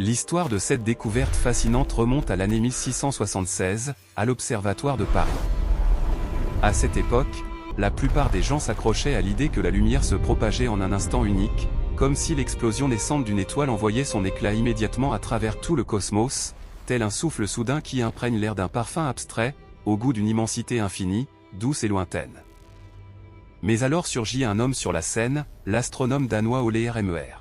L'histoire de cette découverte fascinante remonte à l'année 1676, à l'Observatoire de Paris. À cette époque, la plupart des gens s'accrochaient à l'idée que la lumière se propageait en un instant unique, comme si l'explosion naissante d'une étoile envoyait son éclat immédiatement à travers tout le cosmos, tel un souffle soudain qui imprègne l'air d'un parfum abstrait, au goût d'une immensité infinie, douce et lointaine. Mais alors surgit un homme sur la scène, l'astronome danois Ole Remer.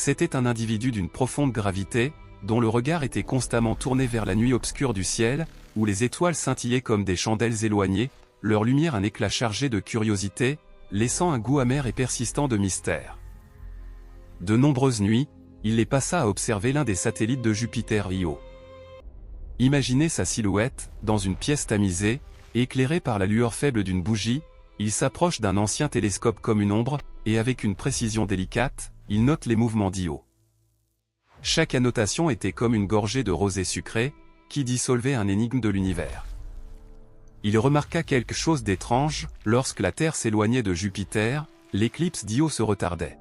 C'était un individu d'une profonde gravité, dont le regard était constamment tourné vers la nuit obscure du ciel, où les étoiles scintillaient comme des chandelles éloignées, leur lumière un éclat chargé de curiosité, laissant un goût amer et persistant de mystère. De nombreuses nuits, il les passa à observer l'un des satellites de Jupiter Io. Imaginez sa silhouette, dans une pièce tamisée, éclairée par la lueur faible d'une bougie, il s'approche d'un ancien télescope comme une ombre, et avec une précision délicate, il note les mouvements d'Io. Chaque annotation était comme une gorgée de rosée sucrée, qui dissolvait un énigme de l'univers. Il remarqua quelque chose d'étrange, lorsque la Terre s'éloignait de Jupiter, l'éclipse d'Io se retardait.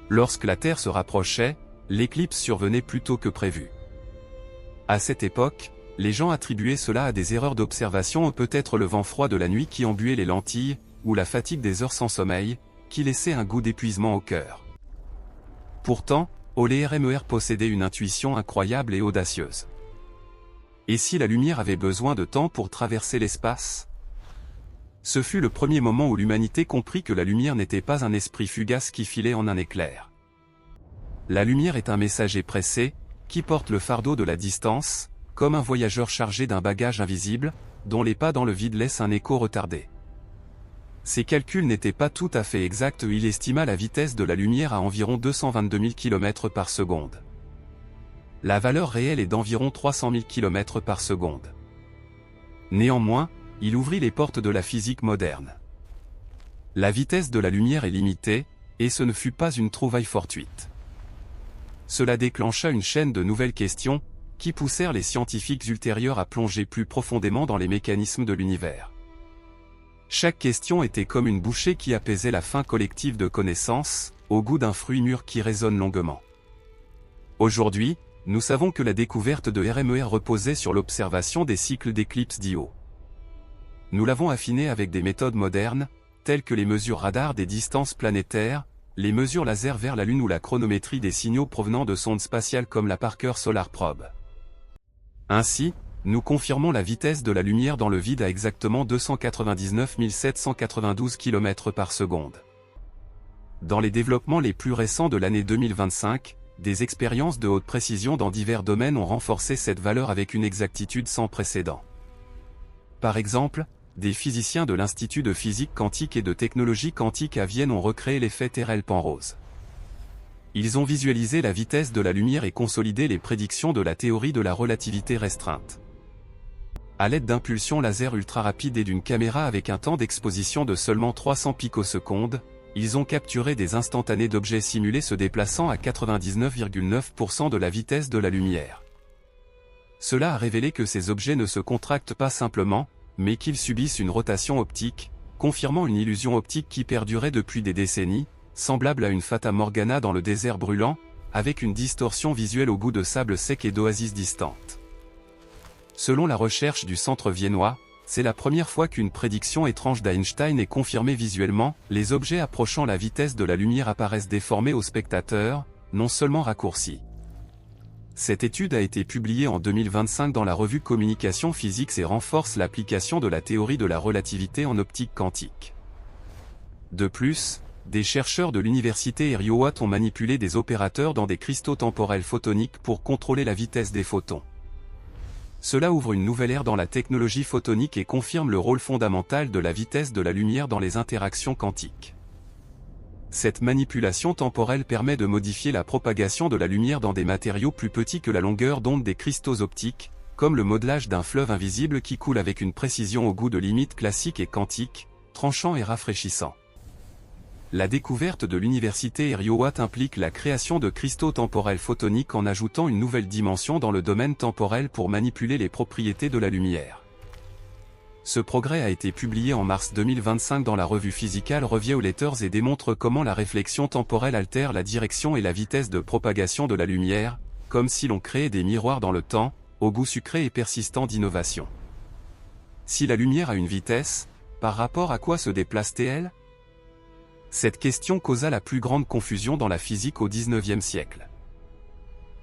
Lorsque la Terre se rapprochait, l'éclipse survenait plus tôt que prévu. À cette époque, les gens attribuaient cela à des erreurs d'observation ou peut-être le vent froid de la nuit qui embuait les lentilles, ou la fatigue des heures sans sommeil, qui laissait un goût d'épuisement au cœur. Pourtant, Ole Remer possédait une intuition incroyable et audacieuse. Et si la lumière avait besoin de temps pour traverser l'espace? Ce fut le premier moment où l'humanité comprit que la lumière n'était pas un esprit fugace qui filait en un éclair. La lumière est un messager pressé, qui porte le fardeau de la distance, comme un voyageur chargé d'un bagage invisible, dont les pas dans le vide laissent un écho retardé. Ses calculs n'étaient pas tout à fait exacts et il estima la vitesse de la lumière à environ 222 000 km par seconde. La valeur réelle est d'environ 300 000 km par seconde. Néanmoins, il ouvrit les portes de la physique moderne. La vitesse de la lumière est limitée, et ce ne fut pas une trouvaille fortuite. Cela déclencha une chaîne de nouvelles questions, qui poussèrent les scientifiques ultérieurs à plonger plus profondément dans les mécanismes de l'univers. Chaque question était comme une bouchée qui apaisait la faim collective de connaissances, au goût d'un fruit mûr qui résonne longuement. Aujourd'hui, nous savons que la découverte de Remer reposait sur l'observation des cycles d'éclipses d'Io. Nous l'avons affiné avec des méthodes modernes, telles que les mesures radar des distances planétaires, les mesures laser vers la Lune ou la chronométrie des signaux provenant de sondes spatiales comme la Parker Solar Probe. Ainsi, nous confirmons la vitesse de la lumière dans le vide à exactement 299 792 km par seconde. Dans les développements les plus récents de l'année 2025, des expériences de haute précision dans divers domaines ont renforcé cette valeur avec une exactitude sans précédent. Par exemple, des physiciens de l'Institut de physique quantique et de technologie quantique à Vienne ont recréé l'effet Terrell-Penrose. Ils ont visualisé la vitesse de la lumière et consolidé les prédictions de la théorie de la relativité restreinte. À l'aide d'impulsions laser ultra rapides et d'une caméra avec un temps d'exposition de seulement 300 picosecondes, ils ont capturé des instantanés d'objets simulés se déplaçant à 99,9% de la vitesse de la lumière. Cela a révélé que ces objets ne se contractent pas simplement, mais qu'ils subissent une rotation optique, confirmant une illusion optique qui perdurait depuis des décennies, semblable à une fata morgana dans le désert brûlant, avec une distorsion visuelle au goût de sable sec et d'oasis distantes. Selon la recherche du centre viennois, c'est la première fois qu'une prédiction étrange d'Einstein est confirmée visuellement, les objets approchant la vitesse de la lumière apparaissent déformés aux spectateurs, non seulement raccourcis. Cette étude a été publiée en 2025 dans la revue Communication Physics et renforce l'application de la théorie de la relativité en optique quantique. De plus, des chercheurs de l'université Heriot-Watt ont manipulé des opérateurs dans des cristaux temporels photoniques pour contrôler la vitesse des photons. Cela ouvre une nouvelle ère dans la technologie photonique et confirme le rôle fondamental de la vitesse de la lumière dans les interactions quantiques. Cette manipulation temporelle permet de modifier la propagation de la lumière dans des matériaux plus petits que la longueur d'onde des cristaux optiques, comme le modelage d'un fleuve invisible qui coule avec une précision au goût de limites classiques et quantiques, tranchant et rafraîchissant. La découverte de l'université Heriot-Watt implique la création de cristaux temporels photoniques en ajoutant une nouvelle dimension dans le domaine temporel pour manipuler les propriétés de la lumière. Ce progrès a été publié en mars 2025 dans la revue Physical Review Letters et démontre comment la réflexion temporelle altère la direction et la vitesse de propagation de la lumière, comme si l'on créait des miroirs dans le temps, au goût sucré et persistant d'innovation. Si la lumière a une vitesse, par rapport à quoi se déplace-t-elle? Cette question causa la plus grande confusion dans la physique au XIXe siècle.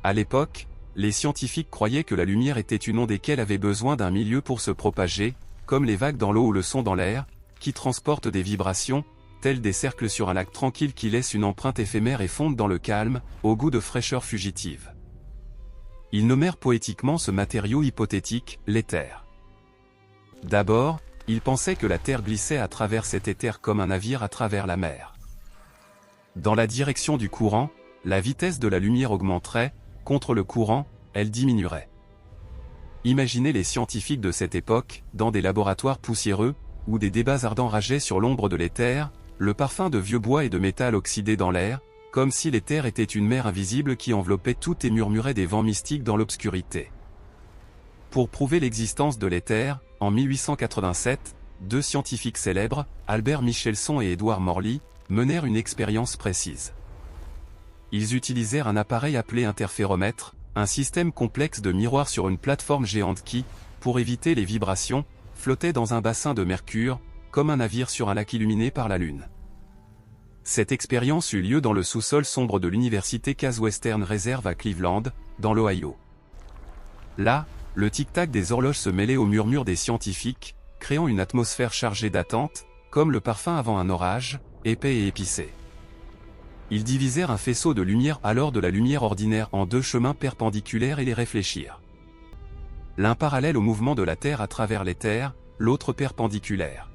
À l'époque, les scientifiques croyaient que la lumière était une onde et qu'elle avait besoin d'un milieu pour se propager, comme les vagues dans l'eau ou le son dans l'air, qui transportent des vibrations, tels des cercles sur un lac tranquille qui laissent une empreinte éphémère et fondent dans le calme, au goût de fraîcheur fugitive. Ils nommèrent poétiquement ce matériau hypothétique, l'éther. D'abord, ils pensaient que la Terre glissait à travers cet éther comme un navire à travers la mer. Dans la direction du courant, la vitesse de la lumière augmenterait, contre le courant, elle diminuerait. Imaginez les scientifiques de cette époque, dans des laboratoires poussiéreux, où des débats ardents rageaient sur l'ombre de l'éther, le parfum de vieux bois et de métal oxydé dans l'air, comme si l'éther était une mer invisible qui enveloppait tout et murmurait des vents mystiques dans l'obscurité. Pour prouver l'existence de l'éther, en 1887, deux scientifiques célèbres, Albert Michelson et Édouard Morley, menèrent une expérience précise. Ils utilisèrent un appareil appelé interféromètre, un système complexe de miroirs sur une plateforme géante qui, pour éviter les vibrations, flottait dans un bassin de mercure, comme un navire sur un lac illuminé par la lune. Cette expérience eut lieu dans le sous-sol sombre de l'université Case Western Reserve à Cleveland, dans l'Ohio. Là, le tic-tac des horloges se mêlait au murmure des scientifiques, créant une atmosphère chargée d'attente, comme le parfum avant un orage, épais et épicé. Ils divisèrent un faisceau de lumière alors de la lumière ordinaire en deux chemins perpendiculaires et les réfléchirent. L'un parallèle au mouvement de la Terre à travers l'éther, l'autre perpendiculaire.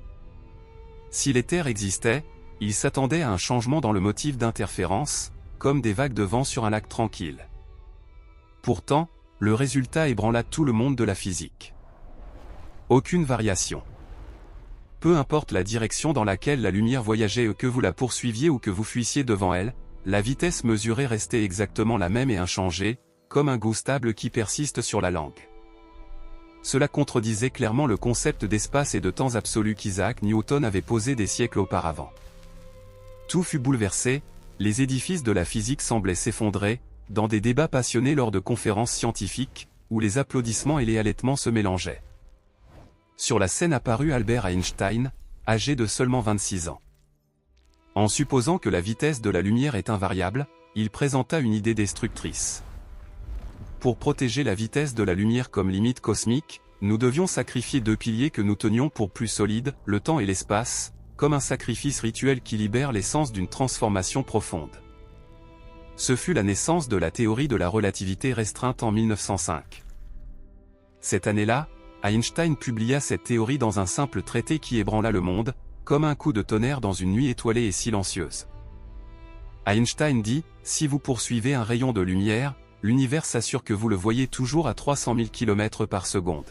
Si l'éther existait, il s'attendait à un changement dans le motif d'interférence, comme des vagues de vent sur un lac tranquille. Pourtant, le résultat ébranla tout le monde de la physique. Aucune variation. Peu importe la direction dans laquelle la lumière voyageait, que vous la poursuiviez ou que vous fuissiez devant elle, la vitesse mesurée restait exactement la même et inchangée, comme un goût stable qui persiste sur la langue. Cela contredisait clairement le concept d'espace et de temps absolu qu'Isaac Newton avait posé des siècles auparavant. Tout fut bouleversé, les édifices de la physique semblaient s'effondrer, dans des débats passionnés lors de conférences scientifiques, où les applaudissements et les halètements se mélangeaient. Sur la scène apparut Albert Einstein, âgé de seulement 26 ans. En supposant que la vitesse de la lumière est invariable, il présenta une idée destructrice. Pour protéger la vitesse de la lumière comme limite cosmique, nous devions sacrifier deux piliers que nous tenions pour plus solides, le temps et l'espace, comme un sacrifice rituel qui libère l'essence d'une transformation profonde. Ce fut la naissance de la théorie de la relativité restreinte en 1905. Cette année-là, Einstein publia cette théorie dans un simple traité qui ébranla le monde, comme un coup de tonnerre dans une nuit étoilée et silencieuse. Einstein dit, si vous poursuivez un rayon de lumière, l'univers s'assure que vous le voyez toujours à 300 000 km par seconde.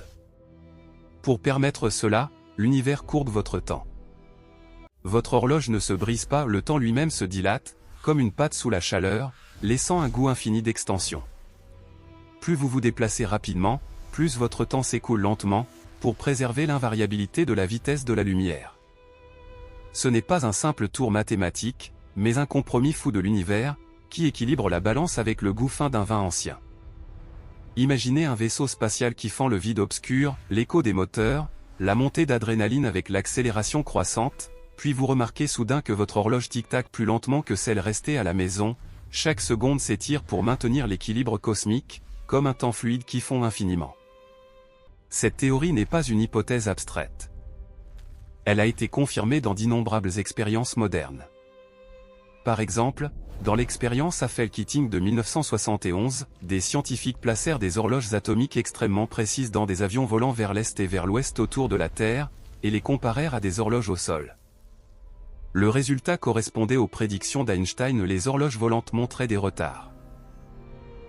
Pour permettre cela, l'univers courbe votre temps. Votre horloge ne se brise pas, le temps lui-même se dilate, comme une pâte sous la chaleur, laissant un goût infini d'extension. Plus vous vous déplacez rapidement, plus votre temps s'écoule lentement, pour préserver l'invariabilité de la vitesse de la lumière. Ce n'est pas un simple tour mathématique, mais un compromis fou de l'univers, qui équilibre la balance avec le goût fin d'un vin ancien. Imaginez un vaisseau spatial qui fend le vide obscur, l'écho des moteurs, la montée d'adrénaline avec l'accélération croissante, puis vous remarquez soudain que votre horloge tic-tac plus lentement que celle restée à la maison, chaque seconde s'étire pour maintenir l'équilibre cosmique, comme un temps fluide qui fond infiniment. Cette théorie n'est pas une hypothèse abstraite. Elle a été confirmée dans d'innombrables expériences modernes. Par exemple, dans l'expérience Affel-Keating de 1971, des scientifiques placèrent des horloges atomiques extrêmement précises dans des avions volant vers l'est et vers l'ouest autour de la Terre, et les comparèrent à des horloges au sol. Le résultat correspondait aux prédictions d'Einstein, les horloges volantes montraient des retards.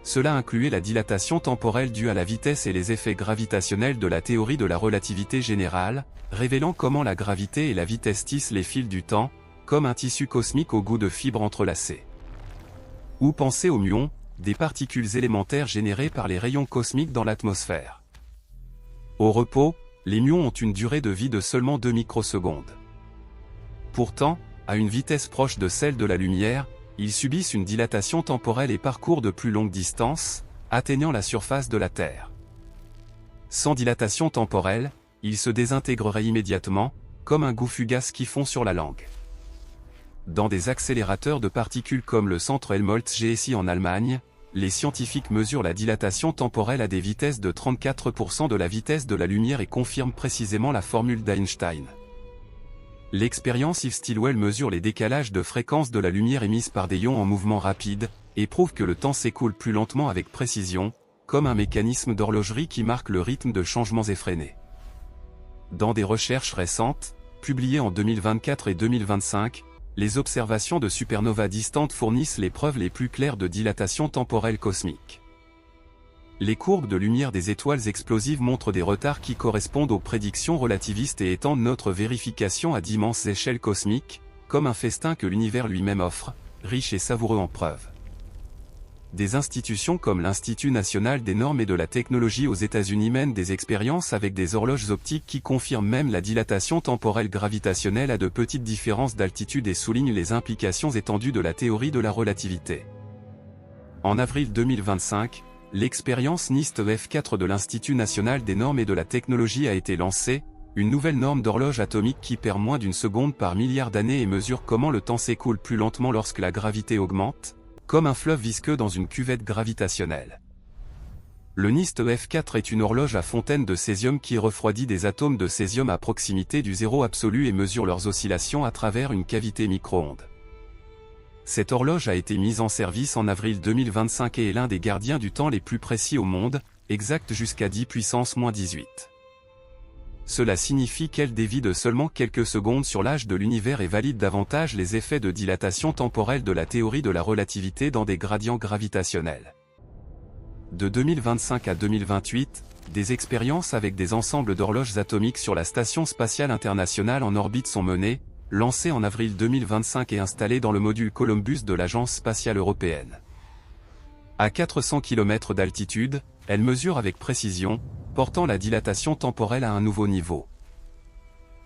Cela incluait la dilatation temporelle due à la vitesse et les effets gravitationnels de la théorie de la relativité générale, révélant comment la gravité et la vitesse tissent les fils du temps, comme un tissu cosmique au goût de fibres entrelacées. Ou pensez aux muons, des particules élémentaires générées par les rayons cosmiques dans l'atmosphère. Au repos, les muons ont une durée de vie de seulement 2 microsecondes. Pourtant, à une vitesse proche de celle de la lumière, ils subissent une dilatation temporelle et parcourent de plus longues distances, atteignant la surface de la Terre. Sans dilatation temporelle, ils se désintégreraient immédiatement, comme un goût fugace qui fond sur la langue. Dans des accélérateurs de particules comme le centre Helmholtz GSI en Allemagne, les scientifiques mesurent la dilatation temporelle à des vitesses de 34% de la vitesse de la lumière et confirment précisément la formule d'Einstein. L'expérience Yves Stilwell mesure les décalages de fréquence de la lumière émise par des ions en mouvement rapide, et prouve que le temps s'écoule plus lentement avec précision, comme un mécanisme d'horlogerie qui marque le rythme de changements effrénés. Dans des recherches récentes, publiées en 2024 et 2025, les observations de supernovas distantes fournissent les preuves les plus claires de dilatation temporelle cosmique. Les courbes de lumière des étoiles explosives montrent des retards qui correspondent aux prédictions relativistes et étendent notre vérification à d'immenses échelles cosmiques, comme un festin que l'univers lui-même offre, riche et savoureux en preuves. Des institutions comme l'Institut national des normes et de la technologie aux États-Unis mènent des expériences avec des horloges optiques qui confirment même la dilatation temporelle gravitationnelle à de petites différences d'altitude et soulignent les implications étendues de la théorie de la relativité. En avril 2025, l'expérience NIST F4 de l'Institut national des normes et de la technologie a été lancée, une nouvelle norme d'horloge atomique qui perd moins d'une seconde par milliard d'années et mesure comment le temps s'écoule plus lentement lorsque la gravité augmente, comme un fleuve visqueux dans une cuvette gravitationnelle. Le NIST F4 est une horloge à fontaine de césium qui refroidit des atomes de césium à proximité du zéro absolu et mesure leurs oscillations à travers une cavité micro-ondes. Cette horloge a été mise en service en avril 2025 et est l'un des gardiens du temps les plus précis au monde, exact jusqu'à 10 puissance moins 18. Cela signifie qu'elle dévie de seulement quelques secondes sur l'âge de l'univers et valide davantage les effets de dilatation temporelle de la théorie de la relativité dans des gradients gravitationnels. De 2025 à 2028, des expériences avec des ensembles d'horloges atomiques sur la Station spatiale internationale en orbite sont menées, lancées en avril 2025 et installées dans le module Columbus de l'Agence spatiale européenne. À 400 km d'altitude, elles mesurent avec précision, portant la dilatation temporelle à un nouveau niveau.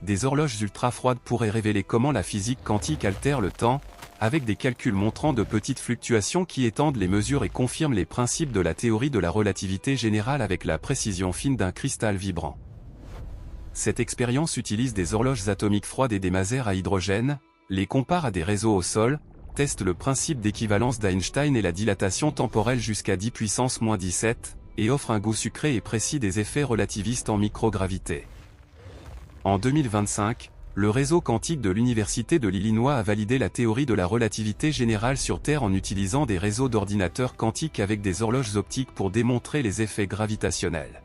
Des horloges ultra-froides pourraient révéler comment la physique quantique altère le temps, avec des calculs montrant de petites fluctuations qui étendent les mesures et confirment les principes de la théorie de la relativité générale avec la précision fine d'un cristal vibrant. Cette expérience utilise des horloges atomiques froides et des masers à hydrogène, les compare à des réseaux au sol, teste le principe d'équivalence d'Einstein et la dilatation temporelle jusqu'à 10 puissance moins 17, et offre un goût sucré et précis des effets relativistes en microgravité. En 2025, le réseau quantique de l'Université de l'Illinois a validé la théorie de la relativité générale sur Terre en utilisant des réseaux d'ordinateurs quantiques avec des horloges optiques pour démontrer les effets gravitationnels.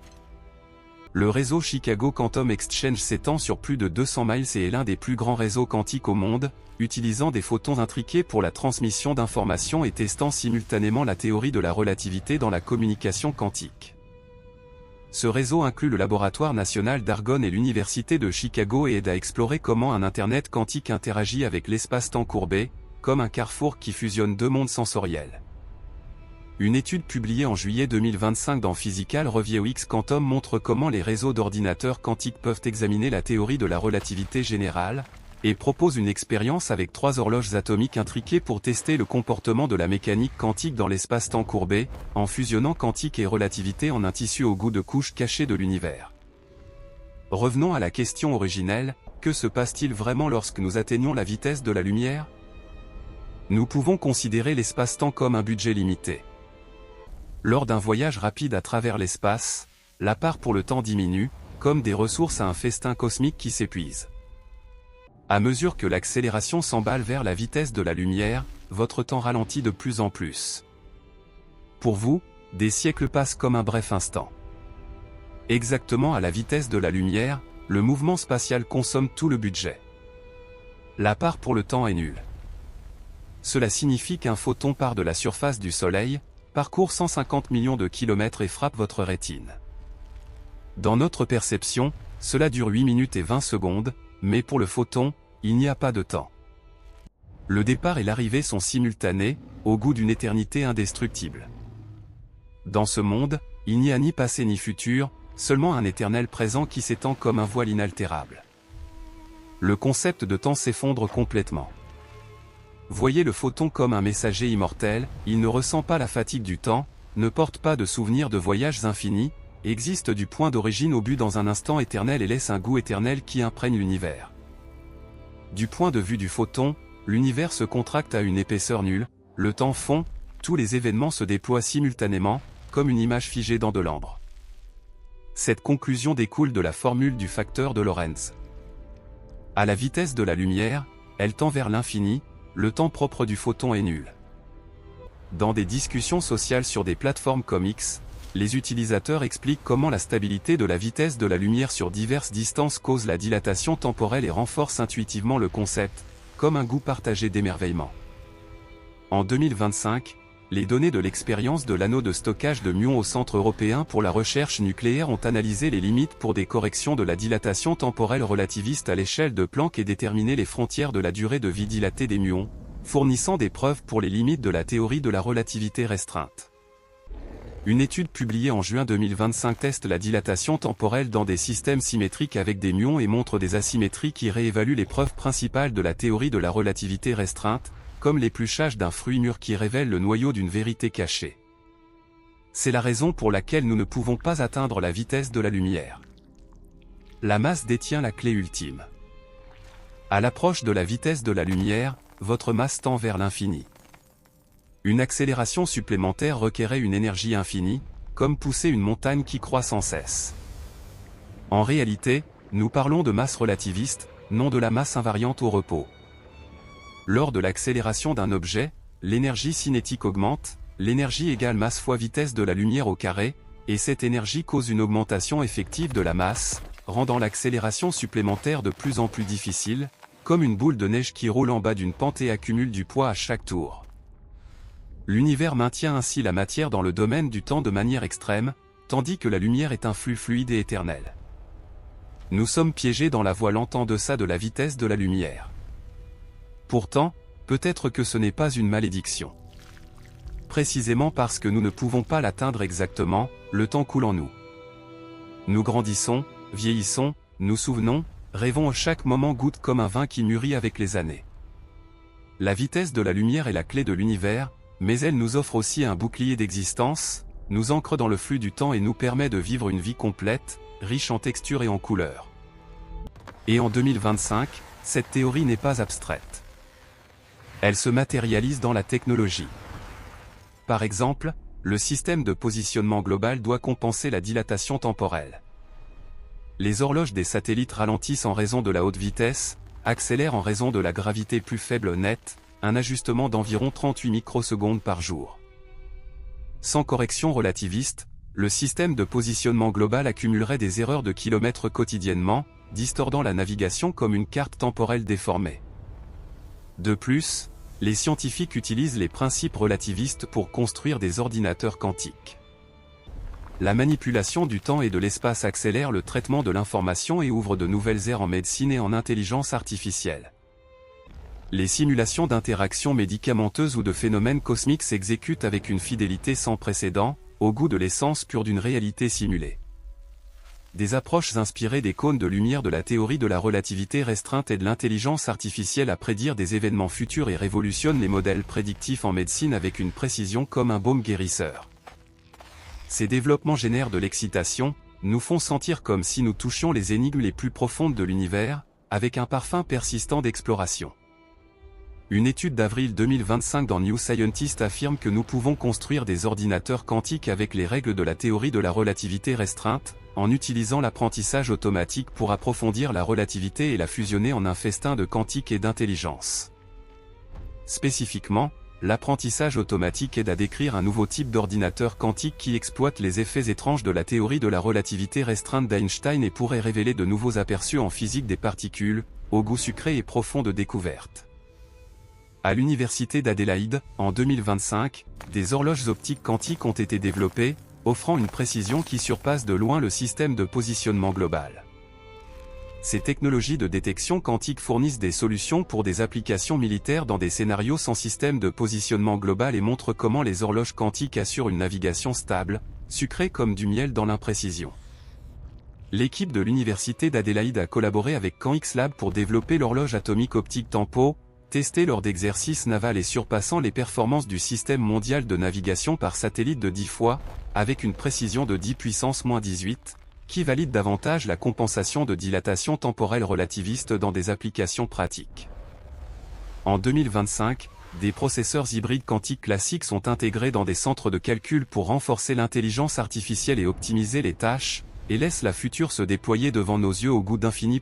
Le réseau Chicago Quantum Exchange s'étend sur plus de 200 miles et est l'un des plus grands réseaux quantiques au monde, utilisant des photons intriqués pour la transmission d'informations et testant simultanément la théorie de la relativité dans la communication quantique. Ce réseau inclut le Laboratoire national d'Argonne et l'Université de Chicago et aide à explorer comment un Internet quantique interagit avec l'espace-temps courbé, comme un carrefour qui fusionne deux mondes sensoriels. Une étude publiée en juillet 2025 dans Physical Review X Quantum montre comment les réseaux d'ordinateurs quantiques peuvent examiner la théorie de la relativité générale, et propose une expérience avec 3 horloges atomiques intriquées pour tester le comportement de la mécanique quantique dans l'espace-temps courbé, en fusionnant quantique et relativité en un tissu au goût de couche cachée de l'univers. Revenons à la question originelle, que se passe-t-il vraiment lorsque nous atteignons la vitesse de la lumière? Nous pouvons considérer l'espace-temps comme un budget limité. Lors d'un voyage rapide à travers l'espace, la part pour le temps diminue, comme des ressources à un festin cosmique qui s'épuise. À mesure que l'accélération s'emballe vers la vitesse de la lumière, votre temps ralentit de plus en plus. Pour vous, des siècles passent comme un bref instant. Exactement à la vitesse de la lumière, le mouvement spatial consomme tout le budget. La part pour le temps est nulle. Cela signifie qu'un photon part de la surface du Soleil, parcourt 150 millions de kilomètres et frappe votre rétine. Dans notre perception, cela dure 8 minutes et 20 secondes, mais pour le photon, il n'y a pas de temps. Le départ et l'arrivée sont simultanés, au goût d'une éternité indestructible. Dans ce monde, il n'y a ni passé ni futur, seulement un éternel présent qui s'étend comme un voile inaltérable. Le concept de temps s'effondre complètement. Voyez le photon comme un messager immortel, il ne ressent pas la fatigue du temps, ne porte pas de souvenirs de voyages infinis, existe du point d'origine au but dans un instant éternel et laisse un goût éternel qui imprègne l'univers. Du point de vue du photon, l'univers se contracte à une épaisseur nulle, le temps fond, tous les événements se déploient simultanément, comme une image figée dans de l'ambre. Cette conclusion découle de la formule du facteur de Lorentz. À la vitesse de la lumière, elle tend vers l'infini, le temps propre du photon est nul. Dans des discussions sociales sur des plateformes comme X, les utilisateurs expliquent comment la stabilité de la vitesse de la lumière sur diverses distances cause la dilatation temporelle et renforce intuitivement le concept, comme un goût partagé d'émerveillement. En 2025, les données de l'expérience de l'anneau de stockage de muons au Centre européen pour la recherche nucléaire ont analysé les limites pour des corrections de la dilatation temporelle relativiste à l'échelle de Planck et déterminé les frontières de la durée de vie dilatée des muons, fournissant des preuves pour les limites de la théorie de la relativité restreinte. Une étude publiée en juin 2025 teste la dilatation temporelle dans des systèmes symétriques avec des muons et montre des asymétries qui réévaluent les preuves principales de la théorie de la relativité restreinte, comme l'épluchage d'un fruit mûr qui révèle le noyau d'une vérité cachée. C'est la raison pour laquelle nous ne pouvons pas atteindre la vitesse de la lumière. La masse détient la clé ultime. À l'approche de la vitesse de la lumière, votre masse tend vers l'infini. Une accélération supplémentaire requérait une énergie infinie, comme pousser une montagne qui croît sans cesse. En réalité, nous parlons de masse relativiste, non de la masse invariante au repos. Lors de l'accélération d'un objet, l'énergie cinétique augmente, l'énergie égale masse fois vitesse de la lumière au carré, et cette énergie cause une augmentation effective de la masse, rendant l'accélération supplémentaire de plus en plus difficile, comme une boule de neige qui roule en bas d'une pente et accumule du poids à chaque tour. L'univers maintient ainsi la matière dans le domaine du temps de manière extrême, tandis que la lumière est un flux fluide et éternel. Nous sommes piégés dans la voie lente en deçà de la vitesse de la lumière. Pourtant, peut-être que ce n'est pas une malédiction. Précisément parce que nous ne pouvons pas l'atteindre exactement, le temps coule en nous. Nous grandissons, vieillissons, nous souvenons, rêvons, chaque moment goûte comme un vin qui mûrit avec les années. La vitesse de la lumière est la clé de l'univers, mais elle nous offre aussi un bouclier d'existence, nous ancre dans le flux du temps et nous permet de vivre une vie complète, riche en textures et en couleurs. Et en 2025, cette théorie n'est pas abstraite. Elle se matérialise dans la technologie. Par exemple, le système de positionnement global doit compenser la dilatation temporelle. Les horloges des satellites ralentissent en raison de la haute vitesse, accélèrent en raison de la gravité plus faible nette, un ajustement d'environ 38 microsecondes par jour. Sans correction relativiste, le système de positionnement global accumulerait des erreurs de kilomètres quotidiennement, distordant la navigation comme une carte temporelle déformée. De plus, les scientifiques utilisent les principes relativistes pour construire des ordinateurs quantiques. La manipulation du temps et de l'espace accélère le traitement de l'information et ouvre de nouvelles ères en médecine et en intelligence artificielle. Les simulations d'interactions médicamenteuses ou de phénomènes cosmiques s'exécutent avec une fidélité sans précédent, au goût de l'essence pure d'une réalité simulée. Des approches inspirées des cônes de lumière de la théorie de la relativité restreinte et de l'intelligence artificielle à prédire des événements futurs et révolutionnent les modèles prédictifs en médecine avec une précision comme un baume guérisseur. Ces développements génèrent de l'excitation, nous font sentir comme si nous touchions les énigmes les plus profondes de l'univers, avec un parfum persistant d'exploration. Une étude d'avril 2025 dans New Scientist affirme que nous pouvons construire des ordinateurs quantiques avec les règles de la théorie de la relativité restreinte, en utilisant l'apprentissage automatique pour approfondir la relativité et la fusionner en un festin de quantique et d'intelligence. Spécifiquement, l'apprentissage automatique aide à décrire un nouveau type d'ordinateur quantique qui exploite les effets étranges de la théorie de la relativité restreinte d'Einstein et pourrait révéler de nouveaux aperçus en physique des particules, au goût sucré et profond de découverte. À l'université d'Adélaïde, en 2025, des horloges optiques quantiques ont été développées, offrant une précision qui surpasse de loin le système de positionnement global. Ces technologies de détection quantique fournissent des solutions pour des applications militaires dans des scénarios sans système de positionnement global et montrent comment les horloges quantiques assurent une navigation stable, sucrée comme du miel dans l'imprécision. L'équipe de l'université d'Adélaïde a collaboré avec Caen X-Lab pour développer l'horloge atomique optique Tempo, testée lors d'exercices navals et surpassant les performances du système mondial de navigation par satellite de 10 fois, avec une précision de 10 puissance -18, qui valide davantage la compensation de dilatation temporelle relativiste dans des applications pratiques. En 2025, des processeurs hybrides quantiques classiques sont intégrés dans des centres de calcul pour renforcer l'intelligence artificielle et optimiser les tâches, et laissent la future se déployer devant nos yeux au goût d'infini.